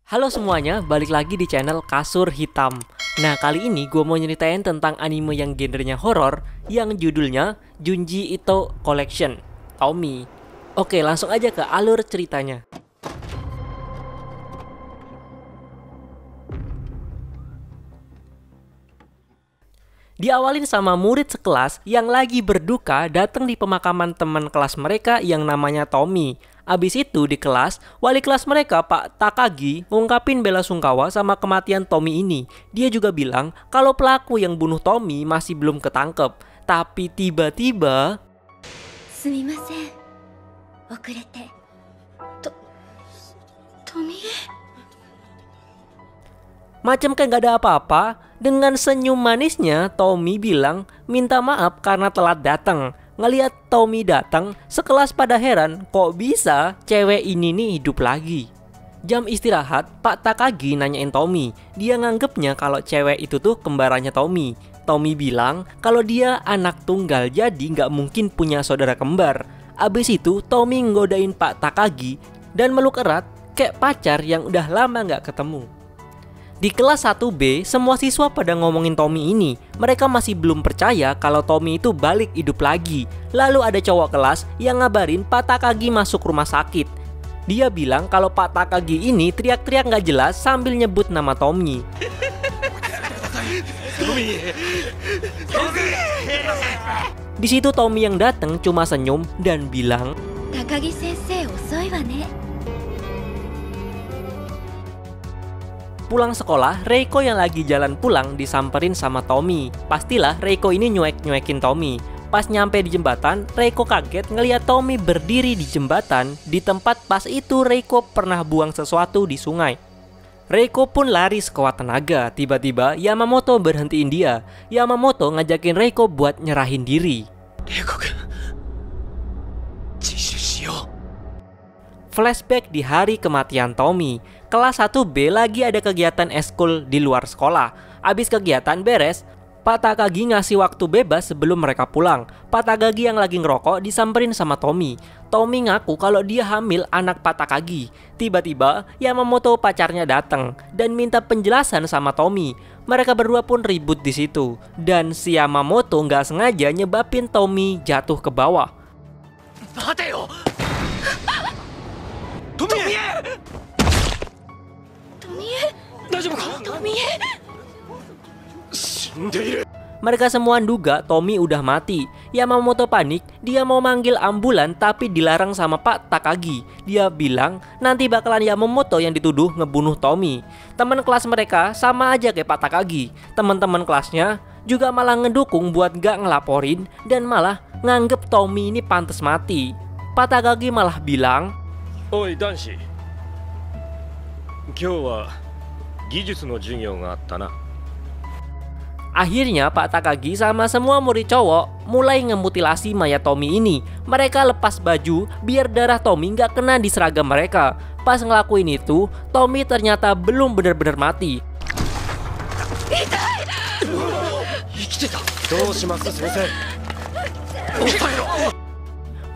Halo semuanya, balik lagi di channel Kasur Hitam. Nah, kali ini gue mau nyeritain tentang anime yang genrenya horor yang judulnya Junji Ito Collection, Tommy. Oke, langsung aja ke alur ceritanya. Diawalin sama murid sekelas yang lagi berduka datang di pemakaman teman kelas mereka yang namanya Tommy. Abis itu di kelas, wali kelas mereka Pak Takagi ngungkapin bela sungkawa sama kematian Tommy ini. Dia juga bilang kalau pelaku yang bunuh Tommy masih belum ketangkep. Tapi tiba-tiba... Sumimasen, okurete. Tommy? Macam kayak gak ada apa-apa, dengan senyum manisnya Tommy bilang minta maaf karena telat datang. Ngeliat Tommy datang, sekelas pada heran kok bisa cewek ini nih hidup lagi. Jam istirahat, Pak Takagi nanyain Tommy. Dia nganggepnya kalau cewek itu tuh kembarannya Tommy. Tommy bilang kalau dia anak tunggal jadi nggak mungkin punya saudara kembar. Abis itu Tommy nggodain Pak Takagi dan meluk erat kayak pacar yang udah lama nggak ketemu. Di kelas 1B, semua siswa pada ngomongin Tommy ini. Mereka masih belum percaya kalau Tommy itu balik hidup lagi. Lalu ada cowok kelas yang ngabarin Pak Takagi masuk rumah sakit. Dia bilang kalau Pak Takagi ini teriak-teriak gak jelas sambil nyebut nama Tommy. Di situ Tommy yang datang cuma senyum dan bilang, Takagi sensei osoi wa ne. Pulang sekolah, Reiko yang lagi jalan pulang disamperin sama Tommy. Pastilah Reiko ini nyuek-nyuekin Tommy. Pas nyampe di jembatan, Reiko kaget ngeliat Tommy berdiri di jembatan di tempat pas itu Reiko pernah buang sesuatu di sungai. Reiko pun lari sekuat tenaga. Tiba-tiba Yamamoto berhentiin dia. Yamamoto ngajakin Reiko buat nyerahin diri. Flashback di hari kematian Tommy. Kelas 1B lagi ada kegiatan eskul di luar sekolah. Abis kegiatan beres, Pak Takagi ngasih waktu bebas sebelum mereka pulang. Pak Takagi yang lagi ngerokok disamperin sama Tommy. Tommy ngaku kalau dia hamil anak Pak Takagi. Tiba-tiba Yamamoto pacarnya datang dan minta penjelasan sama Tommy. Mereka berdua pun ribut di situ. Dan si Yamamoto nggak sengaja nyebabin Tommy jatuh ke bawah. Mereka semua duga Tommy udah mati. Yamamoto panik, dia mau manggil ambulan tapi dilarang sama Pak Takagi. Dia bilang nanti bakalan Yamamoto yang dituduh ngebunuh Tommy. Teman kelas mereka sama aja kayak Pak Takagi. Teman-teman kelasnya juga malah ngedukung buat gak ngelaporin dan malah nganggep Tommy ini pantas mati. Pak Takagi malah bilang, Oi danshi, kyou wa gijutsu no jugyo ga atta na. Akhirnya Pak Takagi sama semua murid cowok mulai ngemutilasi mayat Tommy ini. Mereka lepas baju biar darah Tommy nggak kena di seragam mereka. Pas ngelakuin itu, Tommy ternyata belum benar-benar mati.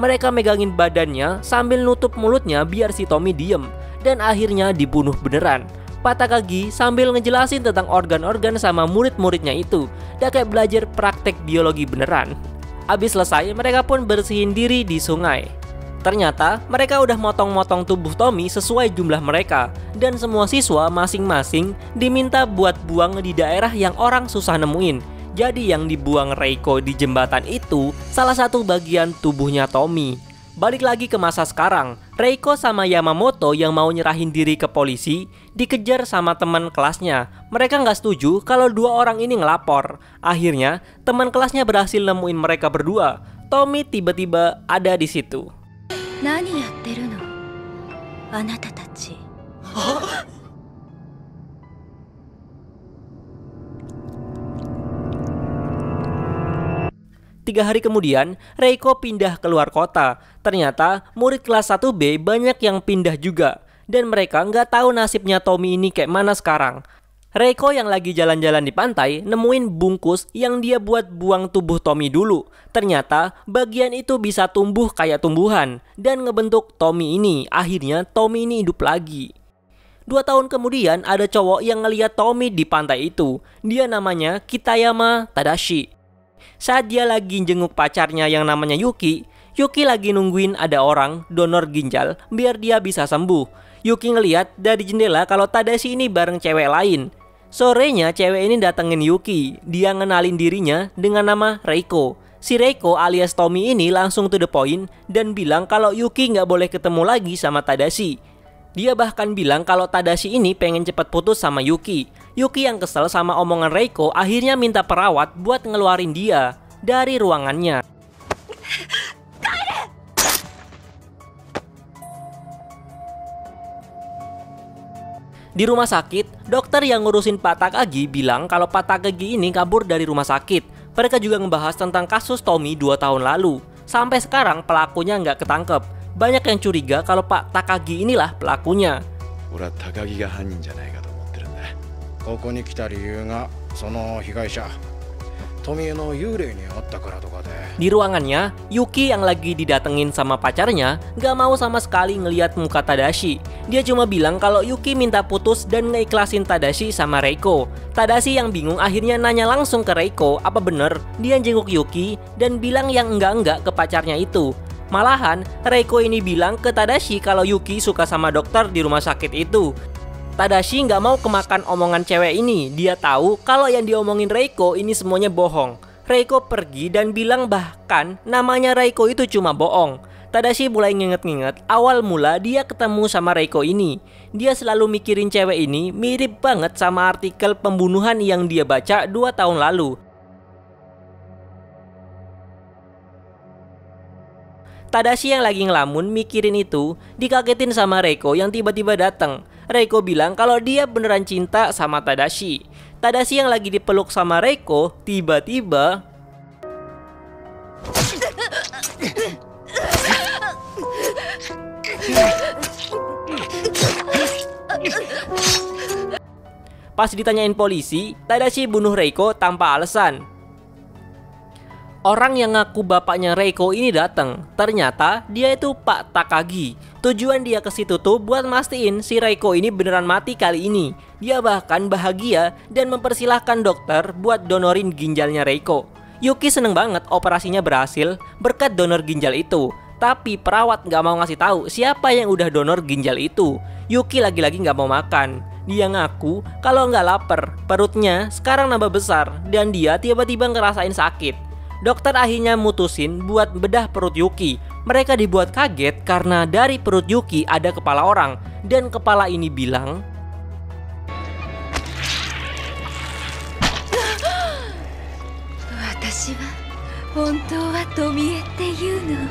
Mereka megangin badannya sambil nutup mulutnya biar si Tommy diem. Dan akhirnya dibunuh beneran. Pak Takagi sambil ngejelasin tentang organ-organ sama murid-muridnya itu. Dia kayak belajar praktek biologi beneran. Abis selesai, mereka pun bersihin diri di sungai. Ternyata mereka udah motong-motong tubuh Tommy sesuai jumlah mereka. Dan semua siswa masing-masing diminta buat buang di daerah yang orang susah nemuin. Jadi yang dibuang Reiko di jembatan itu salah satu bagian tubuhnya Tommy. Balik lagi ke masa sekarang, Reiko sama Yamamoto yang mau nyerahin diri ke polisi dikejar sama teman kelasnya. Mereka nggak setuju kalau dua orang ini ngelapor. Akhirnya teman kelasnya berhasil nemuin mereka berdua. Tommy tiba-tiba ada di situ. Nani yatteru no? Anata tachi. 3 hari kemudian, Reiko pindah keluar kota. Ternyata murid kelas 1B banyak yang pindah juga. Dan mereka nggak tahu nasibnya Tommy ini kayak mana sekarang. Reiko yang lagi jalan-jalan di pantai nemuin bungkus yang dia buat buang tubuh Tommy dulu. Ternyata bagian itu bisa tumbuh kayak tumbuhan dan ngebentuk Tommy ini. Akhirnya Tommy ini hidup lagi. 2 tahun kemudian ada cowok yang ngeliat Tommy di pantai itu. Dia namanya Kitayama Tadashi. Saat dia lagi jenguk pacarnya yang namanya Yuki, Yuki lagi nungguin ada orang donor ginjal biar dia bisa sembuh. Yuki ngeliat dari jendela kalau Tadashi ini bareng cewek lain. Sorenya cewek ini datengin Yuki. Dia ngenalin dirinya dengan nama Reiko. Si Reiko alias Tommy ini langsung to the point dan bilang kalau Yuki nggak boleh ketemu lagi sama Tadashi. Dia bahkan bilang kalau Tadashi ini pengen cepat putus sama Yuki. Yuki yang kesel sama omongan Reiko akhirnya minta perawat buat ngeluarin dia dari ruangannya. Di rumah sakit, dokter yang ngurusin Pak Takagi bilang kalau Pak Takagi ini kabur dari rumah sakit. Mereka juga ngebahas tentang kasus Tommy 2 tahun lalu. Sampai sekarang pelakunya nggak ketangkep. Banyak yang curiga kalau Pak Takagi inilah pelakunya. 俺は高木が犯人じゃないかと思ってるんだ。ここに来た理由がその被害者富江の幽霊に会ったからとかで。Di ruangannya, Yuki yang lagi didatengin sama pacarnya gak mau sama sekali ngeliat muka Tadashi. Dia cuma bilang kalau Yuki minta putus dan ngeikhlasin Tadashi sama Reiko. Tadashi yang bingung akhirnya nanya langsung ke Reiko apa bener dia jenguk Yuki dan bilang yang enggak ke pacarnya itu. Malahan, Reiko ini bilang ke Tadashi kalau Yuki suka sama dokter di rumah sakit itu. Tadashi nggak mau kemakan omongan cewek ini. Dia tahu kalau yang diomongin Reiko ini semuanya bohong. Reiko pergi dan bilang bahkan namanya Reiko itu cuma bohong. Tadashi mulai nginget-nginget awal mula dia ketemu sama Reiko ini. Dia selalu mikirin cewek ini mirip banget sama artikel pembunuhan yang dia baca 2 tahun lalu. Tadashi yang lagi ngelamun mikirin itu dikagetin sama Reiko yang tiba-tiba datang. Reiko bilang kalau dia beneran cinta sama Tadashi. Tadashi yang lagi dipeluk sama Reiko tiba-tiba pas ditanyain polisi, Tadashi bunuh Reiko tanpa alasan. Orang yang ngaku bapaknya Reiko ini datang. Ternyata dia itu Pak Takagi. Tujuan dia ke situ tuh buat mastiin si Reiko ini beneran mati kali ini. Dia bahkan bahagia dan mempersilahkan dokter buat donorin ginjalnya Reiko. Yuki seneng banget operasinya berhasil berkat donor ginjal itu. Tapi perawat gak mau ngasih tahu siapa yang udah donor ginjal itu. Yuki lagi-lagi gak mau makan. Dia ngaku kalau nggak lapar, perutnya sekarang nambah besar dan dia tiba-tiba ngerasain sakit. Dokter akhirnya mutusin buat bedah perut Yuki. Mereka dibuat kaget karena dari perut Yuki ada kepala orang. Dan kepala ini bilang, "Watashi wa hontou wa Tomie tte iu no."